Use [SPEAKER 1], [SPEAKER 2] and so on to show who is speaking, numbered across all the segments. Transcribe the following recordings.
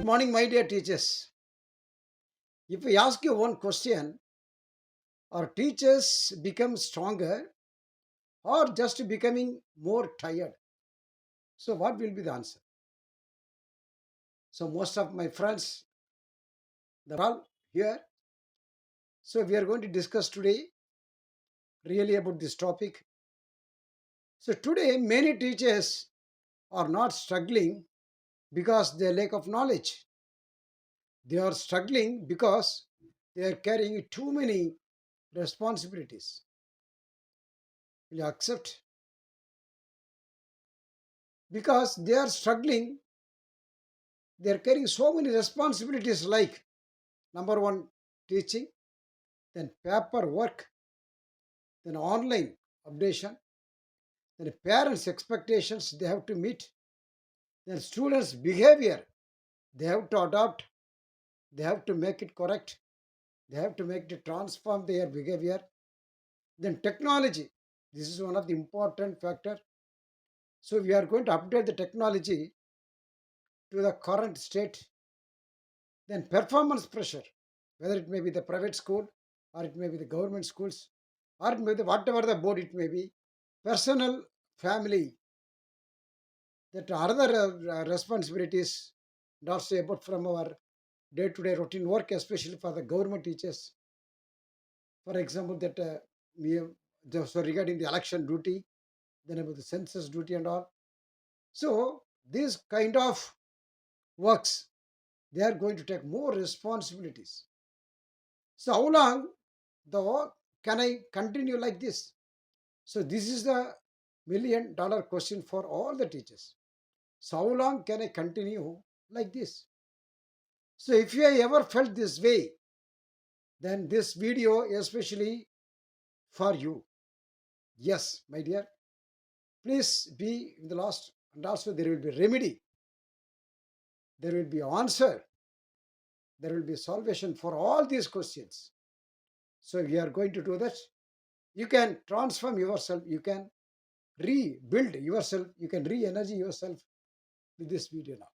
[SPEAKER 1] morning, my dear teachers. If I ask you one question, are teachers become stronger or just becoming more tired? So, what will be the answer? So, most of my friends, they're all here. So, we are going to discuss today really about this topic. So, today, many teachers are not struggling because they lack of knowledge. They are struggling because they are carrying too many responsibilities. Will you accept? Because they are struggling, they are carrying so many responsibilities like number one, teaching, then paperwork, then online updation, then parents' expectations they have to meet, then students' behavior they have to adopt, they have to make it correct, they have to make it transform their behavior, then technology. This is one of the important factor. So we are going to update the technology to the current state. Then performance pressure, whether it may be the private school or it may be the government schools or it may be whatever the board it may be, personal, family, that other responsibilities, and also about from our day-to-day routine work, especially for the government teachers. For example, that we have, so regarding the election duty, then about the census duty and all. So these kind of works, they are going to take more responsibilities. So how long the can I continue like this? So this is the $1 million question for all the teachers. So how long can I continue like this? So if you have ever felt this way, then this video especially for you. Yes, my dear, please be in the last, and also there will be remedy, there will be answer, there will be salvation for all these questions. So we are going to do that. You can transform yourself, you can rebuild yourself, you can re-energy yourself with this video now.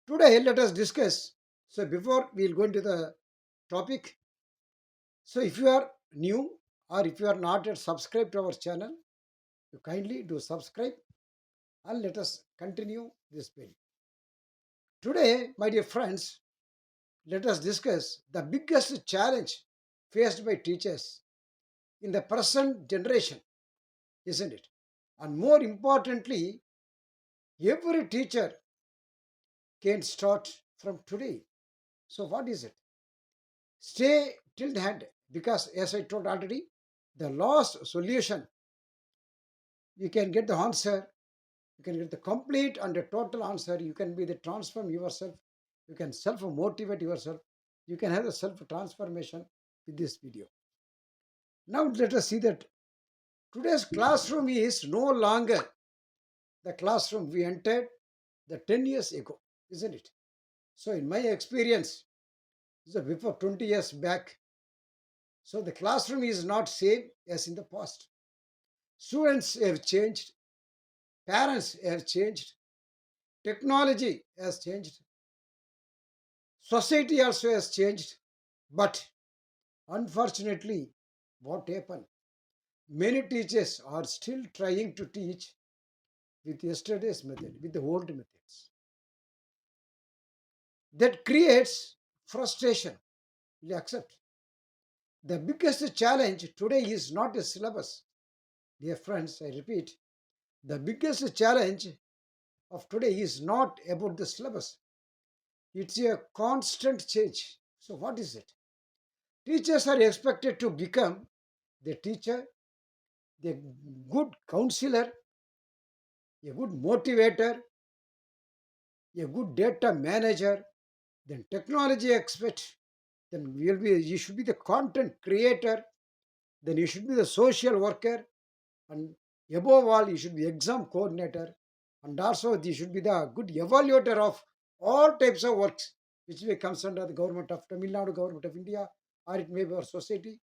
[SPEAKER 1] Today, let us discuss. So, before we'll go into the topic, so if you are new or if you are not yet subscribed to our channel, you kindly do subscribe and let us continue this video. Today, my dear friends, let us discuss the biggest challenge faced by teachers in the present generation, isn't it? And more importantly, every teacher can start from today. So, what is it? Stay till the end because, as I told already, the last solution you can get the answer, you can get the complete and the total answer. You can be the transform yourself, you can self motivate yourself, you can have the self transformation with this video. Now, let us see that today's classroom is no longer the classroom we entered the 10 years ago, isn't it? So, in my experience, so before 20 years back, so the classroom is not same as in the past. Students have changed, parents have changed, technology has changed, society also has changed. But unfortunately, what happened? Many teachers are still trying to teach with yesterday's method, with the old methods. That creates frustration. Will you accept? The biggest challenge today is not a syllabus. Dear friends, I repeat, the biggest challenge of today is not about the syllabus. It's a constant change. So, what is it? Teachers are expected to become the teacher, the good counselor, a good motivator, a good data manager, then technology expert, then you should be the content creator, then you should be the social worker, and above all, you should be exam coordinator, and also you should be the good evaluator of all types of works which may comes under the government of Tamil Nadu, government of India, or it may be our society.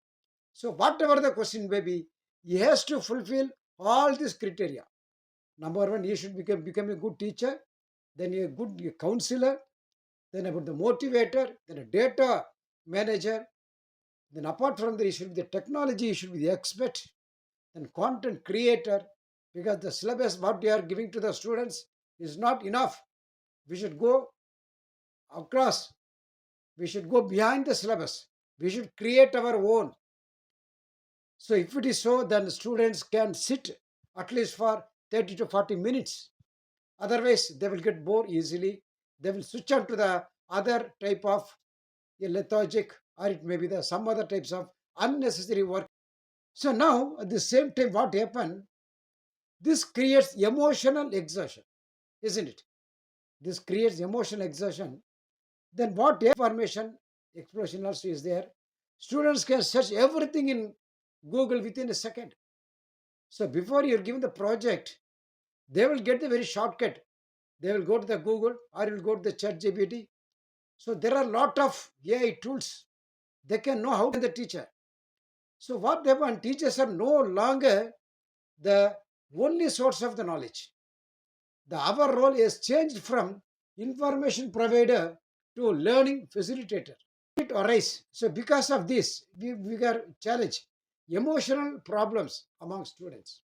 [SPEAKER 1] So whatever the question may be, he has to fulfill all these criteria. Number one, he should become a good teacher. then a good counselor, then about the motivator, then a data manager, then apart from that, you should be the technology, you should be the expert, then content creator, because the syllabus what they are giving to the students is not enough. We should go across, we should go behind the syllabus, we should create our own. So if it is so, then students can sit at least for 30 to 40 minutes. Otherwise, they will get bored easily. They will switch on to the other type of a lethargic, or it may be the some other types of unnecessary work. So now, at the same time, what happened? This creates emotional exertion, isn't it? This creates emotional exertion. Then what information explosion also is there? Students can search everything in Google within a second. So before you're given the project, they will get the very shortcut. They will go to the Google or will go to the Chat GPT. So there are a lot of AI tools. They can know how to the teacher. So what they want, teachers are no longer the only source of the knowledge. Our role is changed from information provider to learning facilitator. It arise. So because of this, we got challenge emotional problems among students.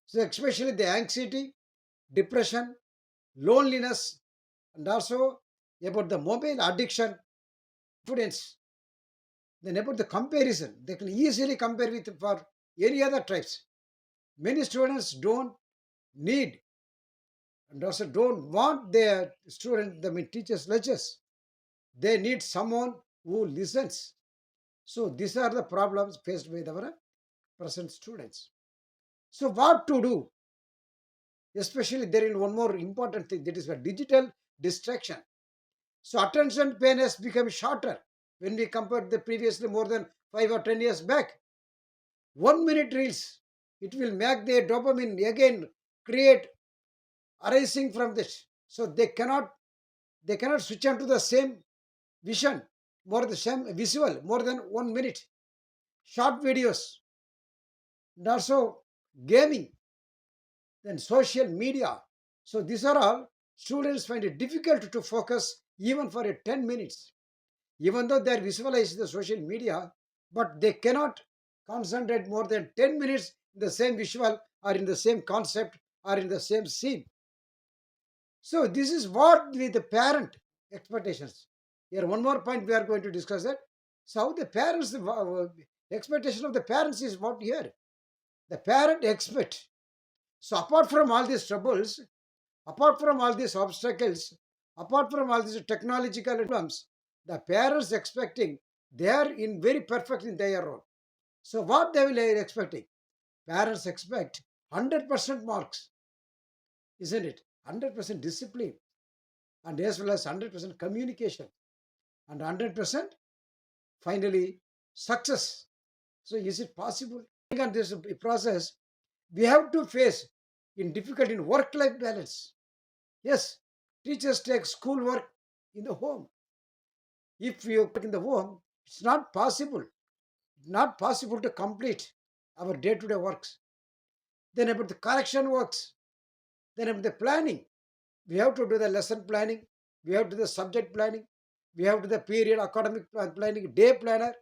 [SPEAKER 1] So especially the anxiety, depression, loneliness, and also about the mobile addiction, students. Then about the comparison, they can easily compare with for any other types. Many students don't need and also don't want their student, I mean teachers lectures. They need someone who listens. So these are the problems faced by our present students. So what to do? Especially there is one more important thing, that is a digital distraction. So attention span has become shorter when we compare the previously more than 5 or 10 years back. 1 minute reels, it will make the dopamine again create arising from this. So they cannot switch on to the same vision, more the same visual, more than 1 minute. Short videos, and also gaming, then social media. So these are all students find it difficult to focus even for a 10 minutes, even though they are visualizing the social media, but they cannot concentrate more than 10 minutes in the same visual or in the same concept or in the same scene. So this is what the parent expectations. Here, one more point we are going to discuss that. So how the parents, the expectation of the parents is what here. The parent expect. So apart from all these troubles, apart from all these obstacles, apart from all these technological problems, the parents expecting they are in very perfect in their role. So what they will are expecting? Parents expect 100% marks, isn't it? 100% discipline, and as well as 100% communication, and 100% finally success. So is it possible? In this process, we have to face in difficult in work-life balance. Yes, teachers take schoolwork in the home. If we work in the home, it's not possible to complete our day-to-day works. Then about the correction works, then about the planning. We have to do the lesson planning, we have to do the subject planning, we have to do the period academic planning, day planner,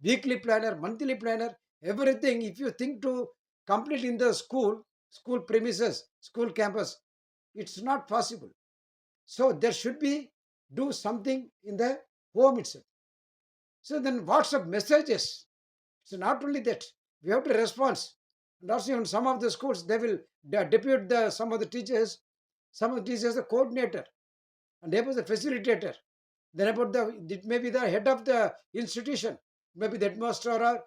[SPEAKER 1] weekly planner, monthly planner, everything. If you think to complete in the school premises, school campus, it's not possible. So there should be do something in the home itself. So then WhatsApp messages. So not only that, we have to respond. And also in some of the schools, they will depute the some of the teachers the coordinator, and they was the facilitator. Then about it may be the head of the institution, maybe the headmaster or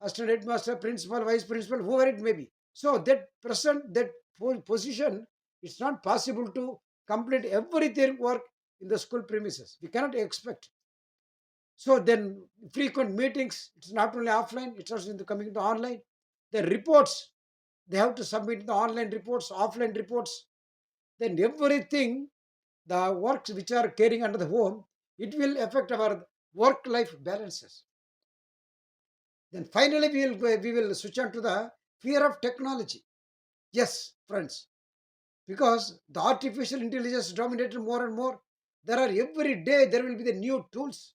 [SPEAKER 1] assistant headmaster, principal, vice principal, whoever it may be. So that present that position, it's not possible to complete everything work in the school premises. We cannot expect. So then frequent meetings, it's not only offline, it's also in the coming to online. The reports, they have to submit the online reports, offline reports. Then everything, the works which are carrying under the home, it will affect our work-life balances. Then finally we will switch on to the fear of technology. Yes, friends, because the artificial intelligence dominated more and more. There are every day there will be the new tools.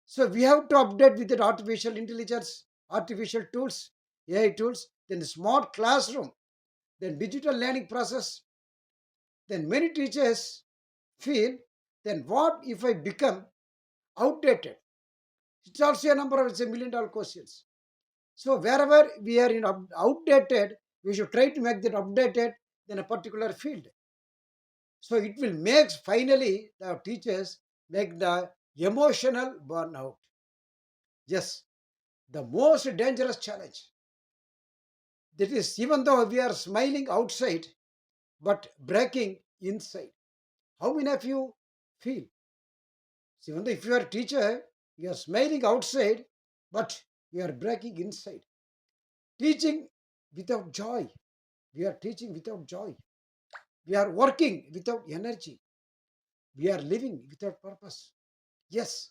[SPEAKER 1] So we have to update with the artificial intelligence, artificial tools, AI tools, then the smart classroom, then digital learning process. Then many teachers feel, then what if I become outdated? It's also a number of it's a million dollar questions. So wherever we are in outdated, we should try to make that updated in a particular field. So it will make finally the teachers make the emotional burnout. Yes, the most dangerous challenge. That is, even though we are smiling outside, but breaking inside. How many of you feel? So even though if you are a teacher, you are smiling outside, but you are breaking inside. Teaching without joy. We are teaching without joy. We are working without energy. We are living without purpose. Yes.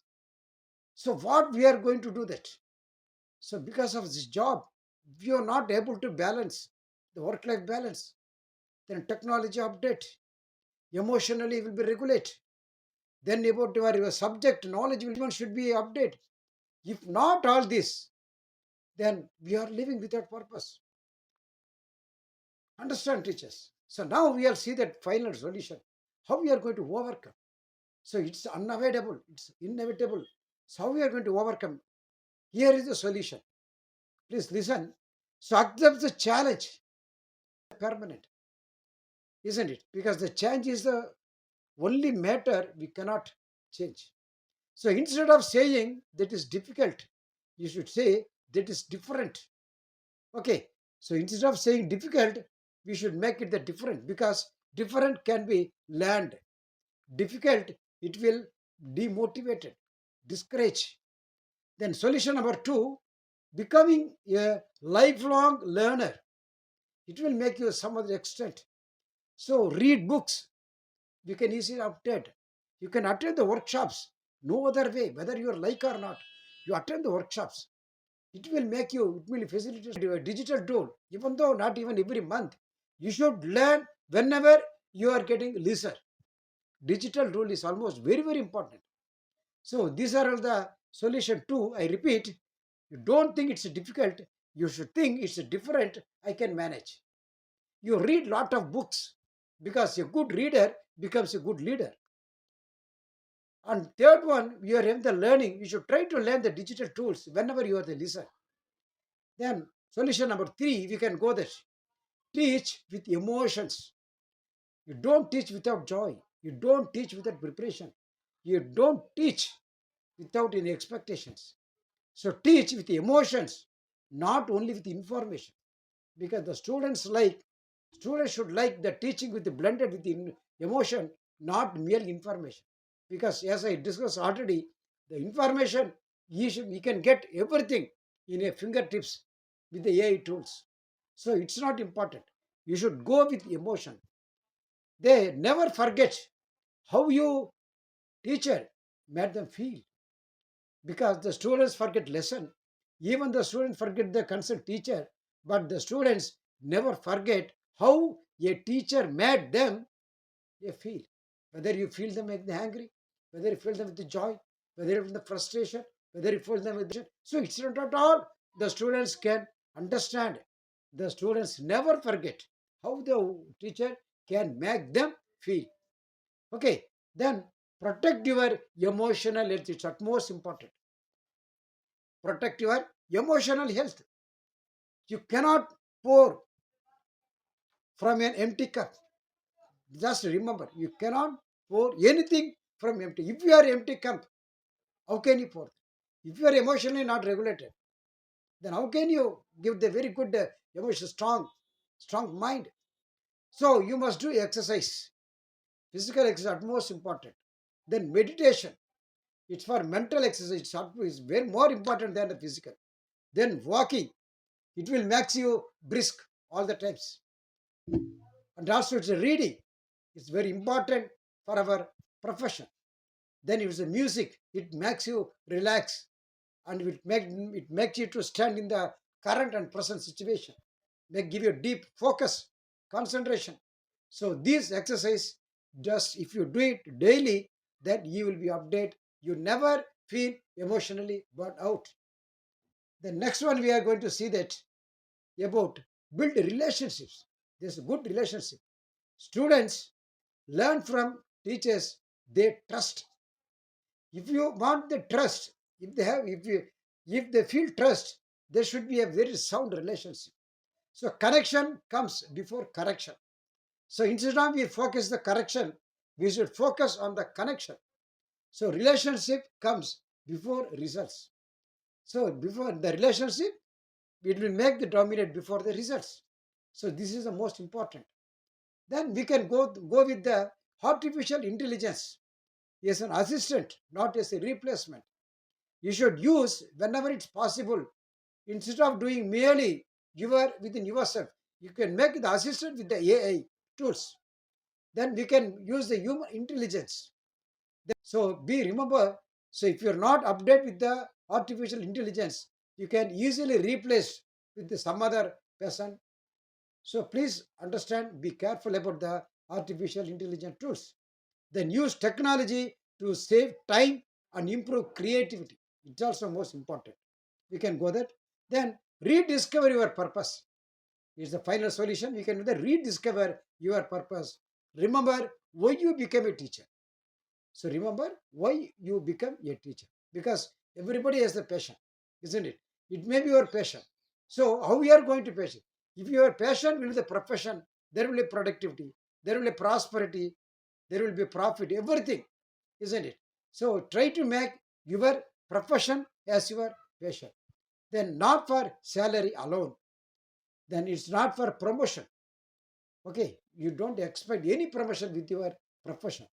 [SPEAKER 1] So what we are going to do that? So because of this job, we are not able to balance the work-life balance. Then technology update, emotionally will be regulate. Then about your subject knowledge will should be update. If not all this, then we are living without purpose. Understand, teachers? So now we will see that final solution. How we are going to overcome. So it's unavoidable, it's inevitable. So how we are going to overcome? Here is the solution. Please listen. So accept the challenge, permanent, isn't it? Because the change is the only matter we cannot change. So instead of saying that is difficult, you should say that is different. Okay. So instead of saying difficult, we should make it the different because different can be learned. Difficult, it will demotivated, discourage. Then solution number two, becoming a lifelong learner. It will make you some other extent. So read books. You can easily update. You can attend the workshops. No other way, whether you like or not. You attend the workshops. It will make you, it will facilitate your digital tool. Even though not even every month, you should learn whenever you are getting leisure. Digital tool is almost very, very important. So these are all the solution two. I repeat, you don't think it's difficult. You should think it's different. I can manage. You read lot of books because a good reader becomes a good leader. And third one, you are in the learning. You should try to learn the digital tools whenever you are the listener. Then solution number three, we can go this. Teach with emotions. You don't teach without joy. You don't teach without preparation. You don't teach without any expectations. So teach with emotions, not only with information. Because the students should like the teaching with the blended with the emotion, not merely information. Because as I discussed already, the information we can get everything in a fingertips with the AI tools. So it's not important. You should go with emotion. They never forget how you teacher made them feel because the students forget lesson. Even the students forget the concerned teacher, but the students never forget how a teacher made them they feel. Whether you feel them like angry, whether you feel them with the joy, whether you feel the frustration, whether you feel them with the... So it's not at all. The students can understand. The students never forget how the teacher can make them feel. Okay, then protect your emotional health. It's utmost important. Protect your emotional health. You cannot pour from an empty cup. Just remember, you cannot pour anything from empty. If you are empty cup, how can you pour? If you are emotionally not regulated, then how can you give the very good emotion, strong mind? So you must do exercise. Physical exercise is most important. Then meditation. It's for mental exercise. It's very more important than the physical. Then walking. It will make you brisk all the times. And also it's a reading. It's very important for our profession. Then it's a music. It makes you relax and it makes you to stand in the current and present situation. May give you deep focus, concentration. So this exercise, just if you do it daily, then you will be updated. You never feel emotionally burnt out. The next one we are going to see that about build relationships. There's a good relationship. Students learn from teachers they trust. If you want the trust, if they feel trust, there should be a very sound relationship. So connection comes before correction. So instead of we focus the correction, we should focus on the connection. So relationship comes before results. So before the relationship, it will make the dominate before the results. So this is the most important. Then we can go with the artificial intelligence as an assistant, not as a replacement. You should use whenever it's possible. Instead of doing merely within yourself, you can make the assistant with the AI tools. Then we can use the human intelligence. So be remember, so if you're not updated with the artificial intelligence, you can easily replace with some other person. So please understand, be careful about the artificial intelligence tools. Then use technology to save time and improve creativity. It's also most important. We can go that. Then rediscover your purpose. It's the final solution. We can do the rediscover your purpose. Remember why you became a teacher. So remember why you become a teacher. Because everybody has the passion, isn't it? It may be your passion. So how we are going to passion? If your passion will be the profession, there will be productivity, there will be prosperity, there will be profit, everything, isn't it? So try to make your profession as your passion. Then not for salary alone. Then it's not for promotion. Okay, you don't expect any promotion with your profession.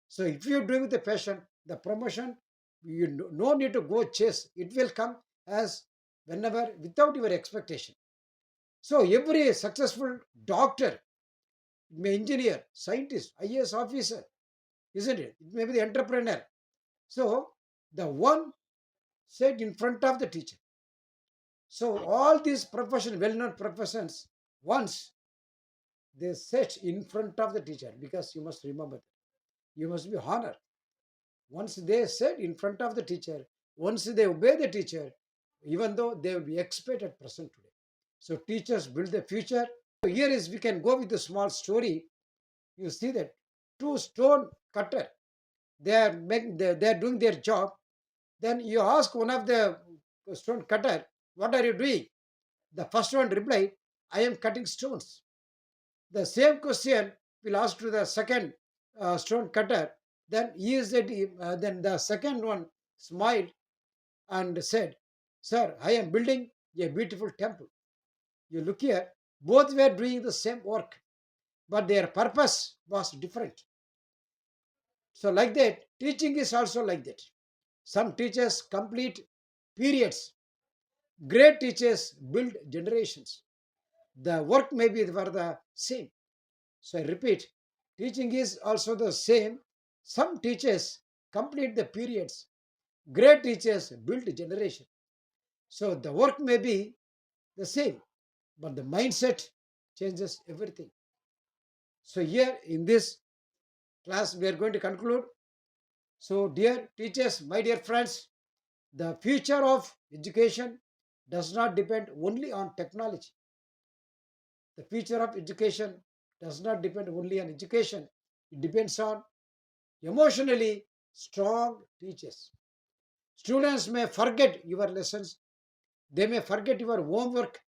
[SPEAKER 1] So if you do with the passion, the promotion, you no need to go chase. It will come as whenever without your expectation. So every successful doctor, may engineer, scientist, IAS officer, isn't it? It may be the entrepreneur. So the one said in front of the teacher. So all these profession, well-known professions, once they sit in front of the teacher, because you must remember that. You must be honor. Once they sit in front of the teacher, once they obey the teacher, even though they will be expert at present today. So teachers build the future. So here is we can go with a small story. You see that two stone cutter, they are doing their job. Then you ask one of the stone cutter, what are you doing? The first one replied, I am cutting stones. The same question will ask to the second stone cutter. Then he said, then the second one smiled and said, Sir, I am building a beautiful temple. You look here, both were doing the same work, but their purpose was different. So, like that, teaching is also like that. Some teachers complete periods, great teachers build generations. The work may be for the same. So I repeat, teaching is also the same. Some teachers complete the periods. Great teachers build a generation. So the work may be the same, but the mindset changes everything. So here in this class, we are going to conclude. So dear teachers, my dear friends, the future of education does not depend only on technology. The future of education does not depend only on education. It depends on emotionally strong teachers. Students may forget your lessons, they may forget your homework,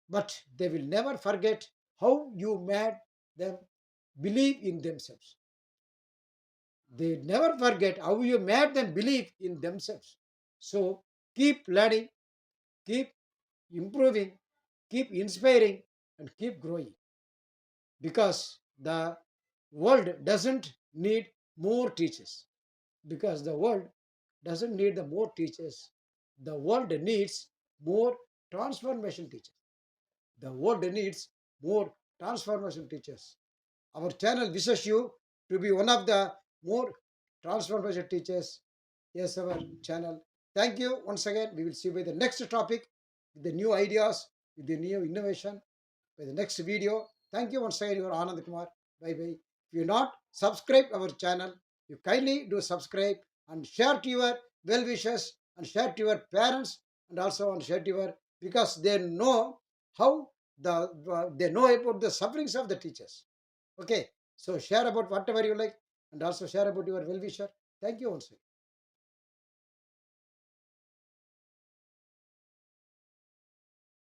[SPEAKER 1] but they will never forget how you made them believe in themselves. They never forget how you made them believe in themselves. So keep learning, keep improving, keep inspiring, and keep growing, because the world doesn't need more teachers. Because the world doesn't need the more teachers. The world needs more transformation teachers. The world needs more transformation teachers. Our channel wishes you to be one of the more transformation teachers. Yes, our channel. Thank you once again. We will see you by the next topic with the new ideas, with the new innovation, by the next video. Thank you once again, your Anand Kumar. Bye bye. If you not subscribe our channel, you kindly do subscribe and share to your well wishers and share to your parents and also and share to your, because they know how they know about the sufferings of the teachers. Okay, so share about whatever you like and also share about your well wisher. Thank you once again.